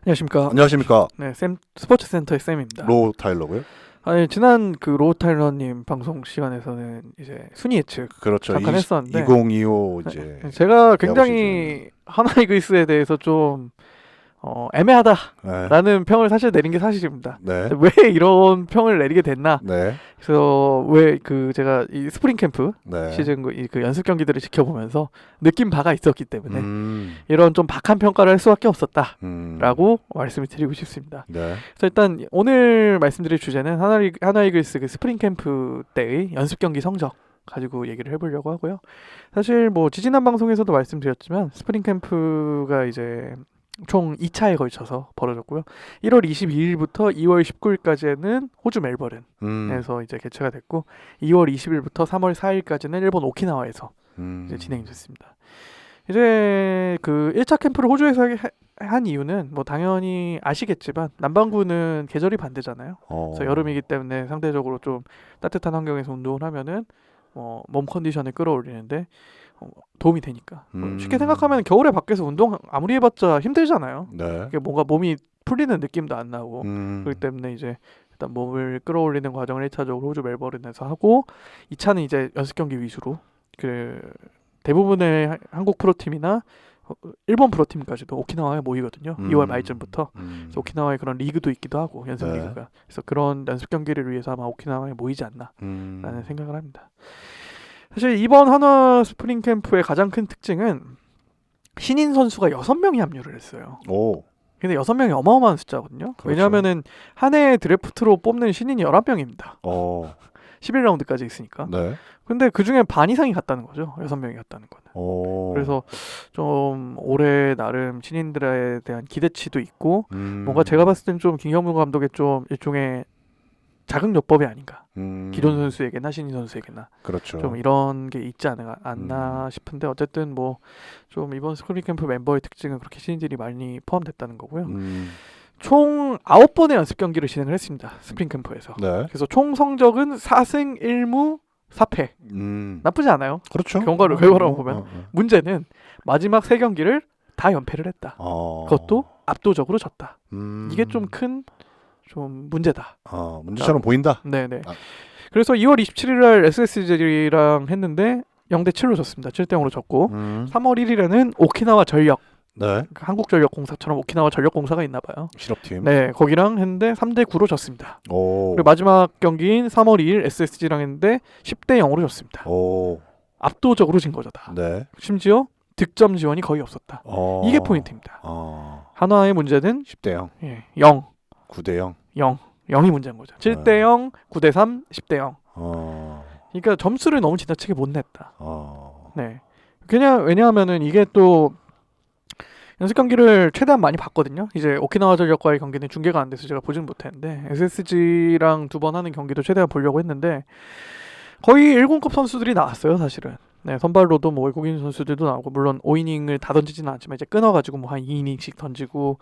안녕하십니까. 안녕하십니까. 네, 샘 스포츠 센터의 샘입니다. 로 타일러고요. 아니 지난 그 로우 타일러님 방송 시간에서는 이제 순위 예측 그렇죠. 잠깐 했었는데 2025 이제 제가 야구 굉장히 하나 이글스에 대해서 좀 애매하다라는 네. 평을 사실 내린 게 사실입니다. 네. 왜 이런 평을 내리게 됐나? 네. 그래서 왜 그 제가 이 스프링 캠프 네. 시즌 그 연습 경기들을 지켜보면서 느낀 바가 있었기 때문에 음. 이런 좀 박한 평가를 할 수밖에 없었다라고 음. 말씀을 드리고 싶습니다. 네. 그래서 일단 오늘 말씀드릴 주제는 하나 이글스 그 스프링 캠프 때의 연습 경기 성적 가지고 얘기를 해보려고 하고요. 사실 뭐 지지난 방송에서도 말씀드렸지만 스프링 캠프가 이제 총 2차에 걸쳐서 벌어졌고요. 1월 22일부터 2월 19일까지는 호주 멜버른에서 이제 개최가 됐고 2월 20일부터 3월 4일까지는 일본 오키나와에서 이제 진행이 됐습니다. 이제 그 1차 캠프를 호주에서 한 이유는 뭐 당연히 아시겠지만 남반구는 계절이 반대잖아요. 그래서 여름이기 때문에 상대적으로 좀 따뜻한 환경에서 운동을 하면은 몸 컨디션을 끌어올리는데 도움이 되니까. 쉽게 생각하면 겨울에 밖에서 운동 아무리 해봤자 힘들잖아요. 네. 이게 뭔가 몸이 풀리는 느낌도 안 나고 그렇기 때문에 이제 일단 몸을 끌어올리는 과정을 1차적으로 호주 멜버른에서 하고 2차는 이제 연습 경기 위주로 그 대부분의 한국 프로팀이나 일본 프로팀까지도 오키나와에 모이거든요. 2월 말쯤부터. 그래서 오키나와에 그런 리그도 있기도 하고 연습 네. 리그가. 그래서 그런 연습 경기를 위해서 아마 오키나와에 모이지 않나라는 생각을 합니다. 사실 이번 한화 스프링 캠프의 가장 큰 특징은 신인 선수가 6명이 합류를 했어요. 오. 근데 6명이 어마어마한 숫자거든요. 그렇죠. 왜냐하면은 한 해 드래프트로 뽑는 신인이 11명입니다. 11라운드까지 있으니까. 네. 근데 그 중에 반 이상이 갔다는 거죠. 6명이 갔다는 거는. 오. 그래서 좀 올해 나름 신인들에 대한 기대치도 있고 뭔가 제가 봤을 땐 좀 김경문 감독의 좀 일종의 자극요법이 아닌가. 기존 선수에게나 신인 선수에게나 그렇죠. 좀 이런 게 있지 않나 싶은데 어쨌든 뭐 좀 이번 스프링 캠프 멤버의 특징은 그렇게 신인들이 많이 포함됐다는 거고요. 총 9번의 연습 경기를 진행을 했습니다. 스프링 캠프에서. 네. 그래서 총 성적은 4승 1무 4패. 나쁘지 않아요. 그렇죠. 결과로 보면. 문제는 마지막 3경기를 다 연패를 했다. 그것도 압도적으로 졌다. 이게 좀 큰 좀 문제다. 문제처럼 보인다. 네네. 그래서 2월 27일날 SSG랑 했는데 0대7로 졌습니다. 7대0으로 졌고 3월 1일에는 오키나와 전력 네. 한국전력공사처럼 오키나와 전력공사가 있나 봐요. 실업팀. 네, 거기랑 했는데 3대9로 졌습니다. 오. 그리고 마지막 경기인 3월 2일 SSG랑 했는데 10대0으로 졌습니다. 오. 압도적으로 진 거죠 다. 네. 심지어 득점 지원이 거의 없었다. 이게 포인트입니다. 한화의 문제는 10대0. 0. 9대0. 0이 문제인 거죠. 7대0, 9대3, 10대0. 그러니까 점수를 너무 지나치게 못 냈다. 네. 그냥 왜냐하면은 이게 또 연습 경기를 최대한 많이 봤거든요. 이제 오키나와 전력과의 경기는 중계가 안 돼서 제가 보진 못했는데 SSG랑 2번 하는 경기도 최대한 보려고 했는데 거의 1군급 선수들이 나왔어요, 사실은. 네, 선발로도 뭐 외국인 선수들도 나오고 물론 5이닝을 다 던지지는 않지만 이제 끊어가지고 뭐 한 2이닝씩 던지고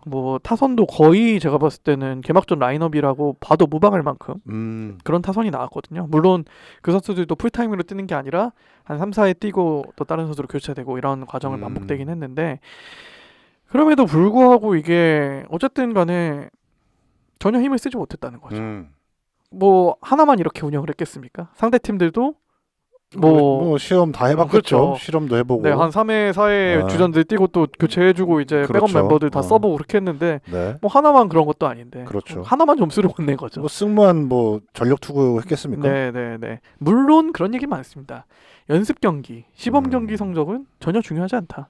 뭐 타선도 거의 제가 봤을 때는 개막전 라인업이라고 봐도 무방할 만큼 그런 타선이 나왔거든요. 물론 그 선수들도 풀타임으로 뛰는 게 아니라 한 3, 4회 뛰고 또 다른 선수로 교체되고 이런 과정을 반복되긴 했는데 그럼에도 불구하고 이게 어쨌든 간에 전혀 힘을 쓰지 못했다는 거죠. 뭐 하나만 이렇게 운영을 했겠습니까? 상대 팀들도 뭐 시험 다 해봤겠죠. 그렇죠. 실험도 해보고. 네, 한 3회, 4회 주전들 뛰고 또 교체해주고 이제 그렇죠. 백업 멤버들 다 써보고 그렇게 했는데 네. 뭐 하나만 그런 것도 아닌데 그렇죠. 하나만 점수를 못 낸 거죠. 뭐 승무한 뭐 전력 투구 했겠습니까? 네. 물론 그런 얘기 많습니다. 연습 경기, 시범 경기 성적은 전혀 중요하지 않다.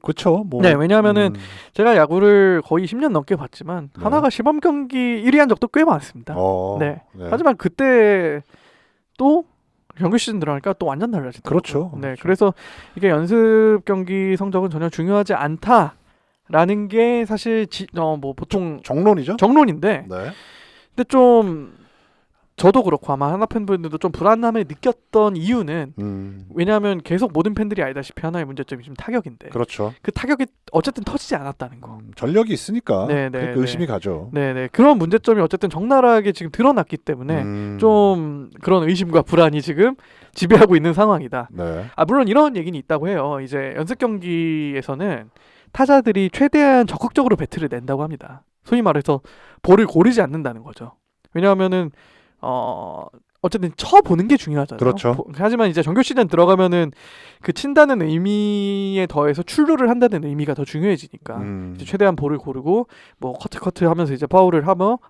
그렇죠. 뭐. 네, 왜냐하면은 제가 야구를 거의 10년 넘게 봤지만 네. 하나가 시범 경기 1위 한 적도 꽤 많습니다. 네. 하지만 그때 또 정규 시즌 들어가니까 또 완전 달라지더라고요. 그렇죠. 네, 그래서 이게 연습 경기 성적은 전혀 중요하지 않다라는 게 사실 뭐 보통 정론이죠. 정론인데, 네. 근데 좀 저도 그렇고 아마 하나 팬분들도 좀 불안함을 느꼈던 이유는 왜냐하면 계속 모든 팬들이 알다시피 하나의 문제점이 좀 타격인데, 그렇죠. 그 타격이 어쨌든 터지지 않았다는 거. 전력이 있으니까 네, 그러니까 의심이 가죠. 네네, 그런 문제점이 어쨌든 적나라하게 지금 드러났기 때문에 좀 그런 의심과 불안이 지금 지배하고 있는 상황이다. 네. 물론 이런 얘기는 있다고 해요. 이제 연습 경기에서는 타자들이 최대한 적극적으로 배트를 낸다고 합니다. 소위 말해서 볼을 고르지 않는다는 거죠. 왜냐하면은 어쨌든 쳐보는 게 중요하잖아요. 그렇죠. 하지만 이제 정규 시즌 들어가면은 그 친다는 의미에 더해서 출루를 한다는 의미가 더 중요해지니까 이제 최대한 볼을 고르고 뭐 커트 하면서 이제 파울을 하고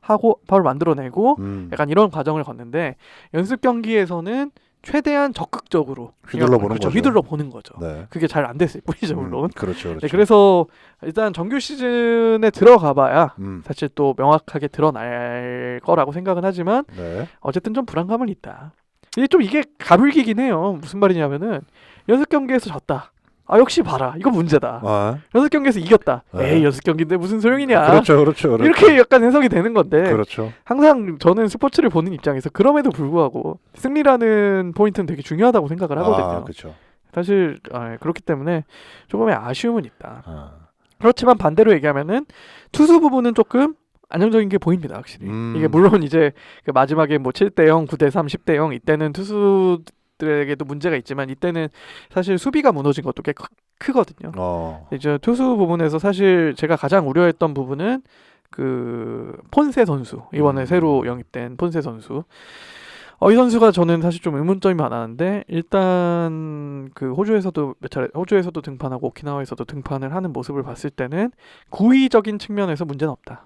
파울 만들어내고 약간 이런 과정을 걷는데 연습 경기에서는 최대한 적극적으로 휘둘러 보는 그렇죠. 거죠. 휘둘러 보는 거죠. 네. 그게 잘 안 됐을 뿐이죠, 물론. 그렇죠, 그렇죠. 네, 그래서 일단 정규 시즌에 들어가봐야 사실 또 명확하게 드러날 거라고 생각은 하지만 네. 어쨌든 좀 불안감은 있다. 이게 가불기긴 해요. 무슨 말이냐면은 연습 경기에서 졌다. 아 역시 봐라. 이거 문제다. 아, 연습 경기에서 이겼다. 네. 에이 연습 경기인데 무슨 소용이냐. 그렇죠. 이렇게 약간 해석이 되는 건데 그렇죠. 항상 저는 스포츠를 보는 입장에서 그럼에도 불구하고 승리라는 포인트는 되게 중요하다고 생각을 하거든요. 아, 그렇죠. 사실 그렇기 때문에 조금의 아쉬움은 있다. 아. 그렇지만 반대로 얘기하면은 투수 부분은 조금 안정적인 게 보입니다, 확실히. 이게 물론 이제 그 마지막에 뭐 7대0, 9대3, 10대0 이때는 투수들에게도 문제가 있지만 이때는 사실 수비가 무너진 것도 꽤 크거든요. 이제 투수 부분에서 사실 제가 가장 우려했던 부분은 그 폰세 선수, 이번에 새로 영입된 폰세 선수. 이 선수가 저는 사실 좀 의문점이 많았는데 일단 그 호주에서도 등판하고 오키나와에서도 등판을 하는 모습을 봤을 때는 구위적인 측면에서 문제는 없다.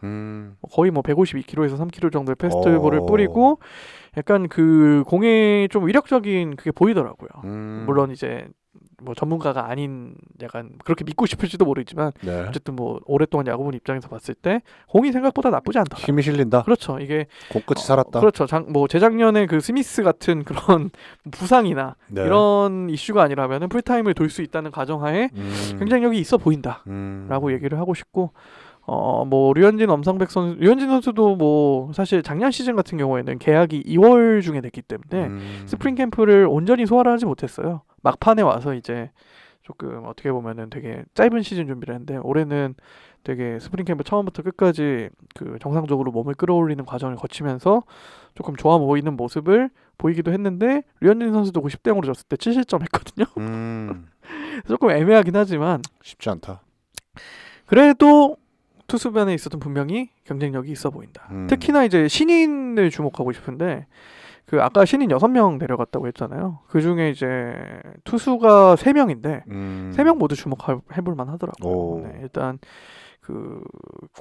거의 뭐 152km에서 3km 정도의 패스트볼을 뿌리고 약간 그 공에 좀 위력적인 그게 보이더라고요. 물론 이제 뭐 전문가가 아닌 약간 그렇게 믿고 싶을지도 모르지만 네. 어쨌든 뭐 오랫동안 야구 본 입장에서 봤을 때 공이 생각보다 나쁘지 않다. 힘이 실린다. 그렇죠. 이게 공 끝이 살았다. 그렇죠. 뭐 재작년에 그 스미스 같은 그런 부상이나 네. 이런 이슈가 아니라면은 풀타임을 돌 수 있다는 가정하에 경쟁력이 있어 보인다라고 얘기를 하고 싶고 뭐 류현진 선수도 뭐 사실 작년 시즌 같은 경우에는 계약이 2월 중에 됐기 때문에 스프링 캠프를 온전히 소화를 하지 못했어요. 막판에 와서 이제 조금 어떻게 보면은 되게 짧은 시즌 준비를 했는데 올해는 되게 스프링 캠프 처음부터 끝까지 그 정상적으로 몸을 끌어올리는 과정을 거치면서 조금 좋아 보이는 모습을 보이기도 했는데 류현진 선수도 90대0으로 졌을 때 7실점 했거든요. 조금 애매하긴 하지만 쉽지 않다. 그래도 투수변에 있어도 분명히 경쟁력이 있어 보인다. 특히나 이제 신인을 주목하고 싶은데 그 아까 신인 6명 데려갔다고 했잖아요. 그 중에 이제 투수가 3명인데 3명 모두 주목해볼 만하더라고요. 네, 일단 그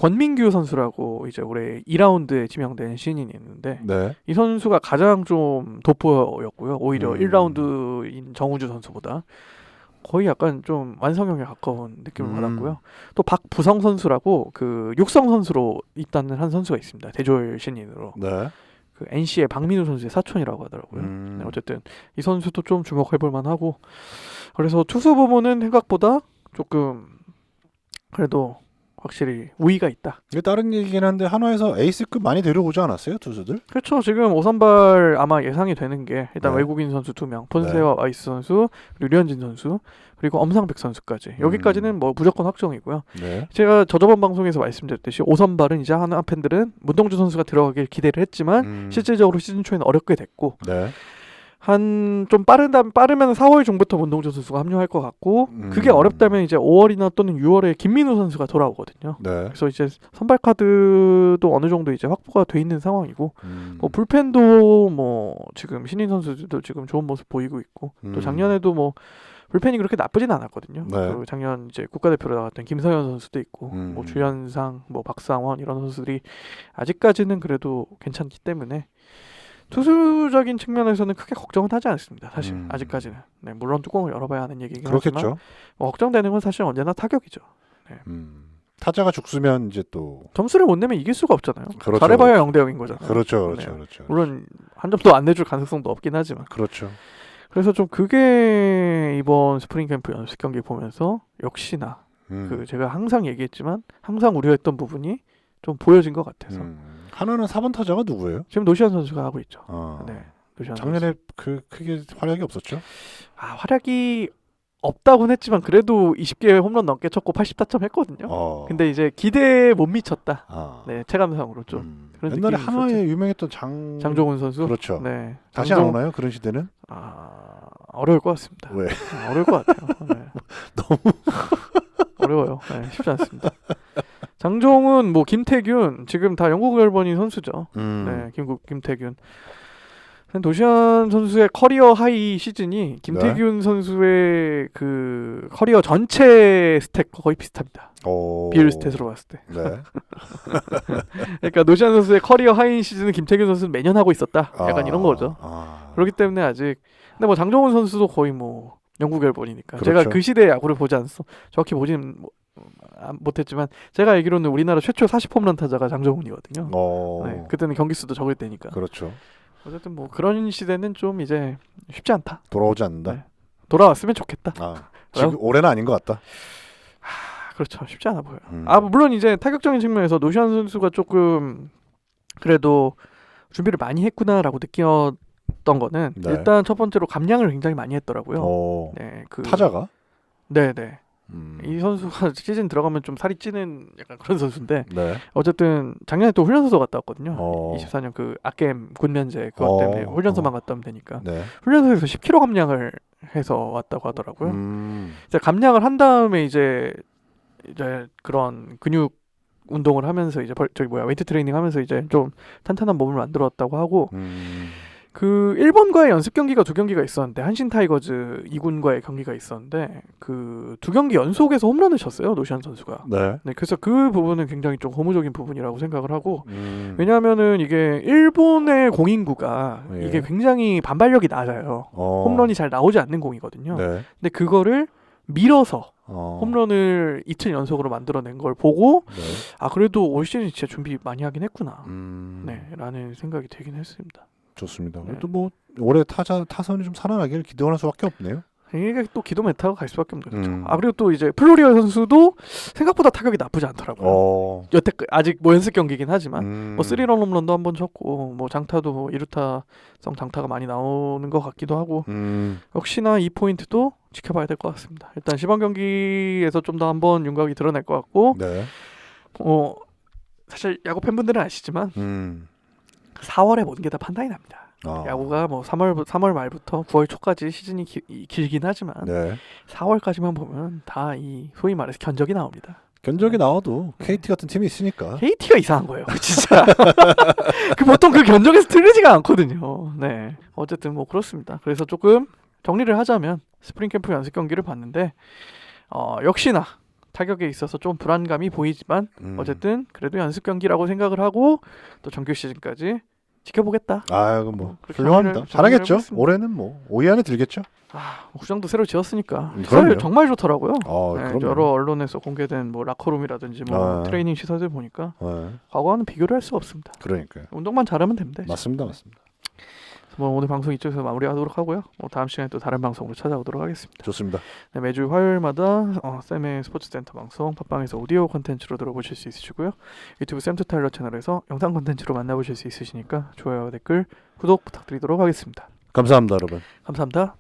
권민규 선수라고 이제 올해 2라운드에 지명된 신인이 있는데 네. 이 선수가 가장 좀 돋보였고요. 오히려 1라운드인 정우주 선수보다 거의 약간 좀 완성형에 가까운 느낌을 받았고요. 또 박부성 선수라고 그 육성 선수로 입단을 한 선수가 있습니다. 대졸 신인으로. 네. 그 NC의 박민우 선수의 사촌이라고 하더라고요. 네, 어쨌든 이 선수도 좀 주목해볼 만하고 그래서 투수 부분은 생각보다 조금 그래도 확실히 우위가 있다. 이게 다른 얘기긴 한데 한화에서 에이스급 많이 데려오지 않았어요, 투수들? 그렇죠. 지금 5선발 아마 예상이 되는 게 일단 네. 외국인 선수 2명, 폰세와 와이스 선수, 그리고 류현진 선수, 그리고 엄상백 선수까지. 여기까지는 뭐 무조건 확정이고요. 네. 제가 저번 방송에서 말씀드렸듯이 5선발은 이제 하나 팬들은 문동주 선수가 들어가길 기대를 했지만 실질적으로 시즌 초에는 어렵게 됐고 네. 한 좀 빠르면 4월 중부터 문동주 선수가 합류할 것 같고 그게 어렵다면 이제 5월이나 또는 6월에 김민우 선수가 돌아오거든요. 네. 그래서 이제 선발 카드도 어느 정도 이제 확보가 돼 있는 상황이고 뭐 불펜도 뭐 지금 신인 선수들도 지금 좋은 모습 보이고 있고 또 작년에도 뭐 불펜이 그렇게 나쁘진 않았거든요. 네. 그 작년 이제 국가대표로 나갔던 김서현 선수도 있고 뭐 주현상, 뭐 박상원 이런 선수들이 아직까지는 그래도 괜찮기 때문에 투수적인 측면에서는 크게 걱정은 하지 않습니다. 사실 아직까지는. 네, 물론 뚜껑을 열어봐야 하는 얘기긴 그렇겠죠. 하지만 뭐 걱정되는 건 사실 언제나 타격이죠. 네. 타자가 죽으면 이제 또 점수를 못 내면 이길 수가 없잖아요. 그렇죠, 잘해봐야 그렇죠. 0대0인 거잖아요. 그렇죠. 네. 물론 한 점도 안 내줄 가능성도 없긴 하지만. 그렇죠. 그래서 좀 그게 이번 스프링 캠프 연습 경기 보면서 역시나 그 제가 항상 얘기했지만 항상 우려했던 부분이 좀 보여진 것 같아서. 하나는 4번 타자가 누구예요? 지금 노시안 선수가 하고 있죠. 네, 노시안 작년에 선수. 그 크게 활약이 없었죠? 활약이 없다고는 했지만 그래도 20개 홈런 넘게 쳤고 80타점 했거든요. 근데 이제 기대에 못 미쳤다. 네, 체감상으로 좀 그런 옛날에 느낌이 한화에 있었죠. 유명했던 장종훈 선수. 그렇죠. 네, 다시 안 오나요? 그런 시대는? 어려울 것 같습니다. 왜? 어려울 것 같아요. 네. 너무 어려워요. 네, 쉽지 않습니다. 장종훈, 뭐 김태균 지금 다 영국 열번인 선수죠. 네, 김태균. 도시안 선수의 커리어 하이 시즌이 김태균 선수의 그 커리어 전체 스탯과 거의 비슷합니다. 비율 스탯으로 봤을 때. 네. 그러니까 도시안 선수의 커리어 하이 시즌은 김태균 선수는 매년 하고 있었다. 약간 이런 거죠. 그렇기 때문에 아직 근데 뭐 장종훈 선수도 거의 뭐 영국 열번이니까 그렇죠. 제가 그 시대의 야구를 보지 않았어. 정확히 보지는 못했지만 제가 알기로는 우리나라 최초 40홈런 타자가 장종훈이거든요. 네, 그때는 경기 수도 적을 때니까. 그렇죠. 어쨌든 뭐 그런 시대는 좀 이제 쉽지 않다. 돌아오지 않는다. 네. 돌아왔으면 좋겠다. 지금 올해는 아닌 것 같다. 그렇죠. 쉽지 않아 보여요. 물론 이제 타격적인 측면에서 노시안 선수가 조금 그래도 준비를 많이 했구나라고 느꼈던 거는 일단 첫 번째로 감량을 굉장히 많이 했더라고요. 네, 타자가? 네네. 이 선수가 시즌 들어가면 좀 살이 찌는 약간 그런 선수인데 어쨌든 작년에 또 훈련소도 갔다 왔거든요. 24년 그 악겜 군면제 그것 때문에 훈련소만 갔다 오면 되니까 훈련소에서 10kg 감량을 해서 왔다고 하더라고요. 그래서 감량을 한 다음에 이제 그런 근육 운동을 하면서 이제 웨이트 트레이닝 하면서 이제 좀 탄탄한 몸을 만들었다고 하고 그 일본과의 연습 경기가 2경기가 있었는데 한신 타이거즈 2군과의 경기가 있었는데 그 2경기 연속에서 홈런을 쳤어요 노시안 선수가. 네, 그래서 그 부분은 굉장히 좀 고무적인 부분이라고 생각을 하고 왜냐하면은 이게 일본의 공인구가 이게 굉장히 반발력이 낮아요. 홈런이 잘 나오지 않는 공이거든요. 근데 그거를 밀어서 홈런을 이틀 연속으로 만들어낸 걸 보고 그래도 올 시즌 진짜 준비 많이 하긴 했구나. 네, 라는 생각이 들긴 했습니다. 좋습니다. 또 뭐 올해 타선이 좀 살아나기를 기대할 수밖에 없네요. 이게 또 기도 메타가 갈 수밖에 없는 거죠. 그리고 또 이제 플로리오 선수도 생각보다 타격이 나쁘지 않더라고요. 여태까지 아직 뭐 연습 경기긴 하지만 뭐 3런 홈런도 한번 쳤고 뭐 장타도 뭐 2루타성 장타가 많이 나오는 것 같기도 하고 역시나 이 포인트도 지켜봐야 될 것 같습니다. 일단 시범 경기에서 좀 더 한번 윤곽이 드러날 것 같고 사실 야구 팬분들은 아시지만 4월에 모든 게 다 판단이 납니다. 야구가 뭐 3월 말부터 9월 초까지 시즌이 길긴 하지만 4월까지만 보면 다 이 소위 말해서 견적이 나옵니다. 견적이 나와도 KT 같은 팀이 있으니까. KT가 이상한 거예요, 진짜. 보통 그 견적에서 틀리지가 않거든요. 네, 어쨌든 뭐 그렇습니다. 그래서 조금 정리를 하자면 스프링 캠프 연습 경기를 봤는데 역시나 타격에 있어서 좀 불안감이 보이지만 어쨌든 그래도 연습 경기라고 생각을 하고 또 정규 시즌까지 지켜보겠다. 이거 뭐 훌륭합니다. 잘하겠죠. 올해는 뭐 5위 안에 들겠죠. 구장도 새로 지었으니까 그럼요. 정말 좋더라고요. 그럼요. 여러 언론에서 공개된 뭐 라커룸이라든지 뭐 트레이닝 시설들 보니까 과거와는 비교를 할 수가 없습니다. 그러니까요. 운동만 잘하면 됩니다. 맞습니다. 뭐 오늘 방송 이쪽에서 마무리하도록 하고요. 다음 시간에 또 다른 방송으로 찾아오도록 하겠습니다. 좋습니다. 네, 매주 화요일마다 쌤의 스포츠센터 방송 팟빵에서 오디오 콘텐츠로 들어보실 수 있으시고요. 유튜브 쌤투타일러 채널에서 영상 콘텐츠로 만나보실 수 있으시니까 좋아요와 댓글, 구독 부탁드리도록 하겠습니다. 감사합니다, 여러분. 감사합니다.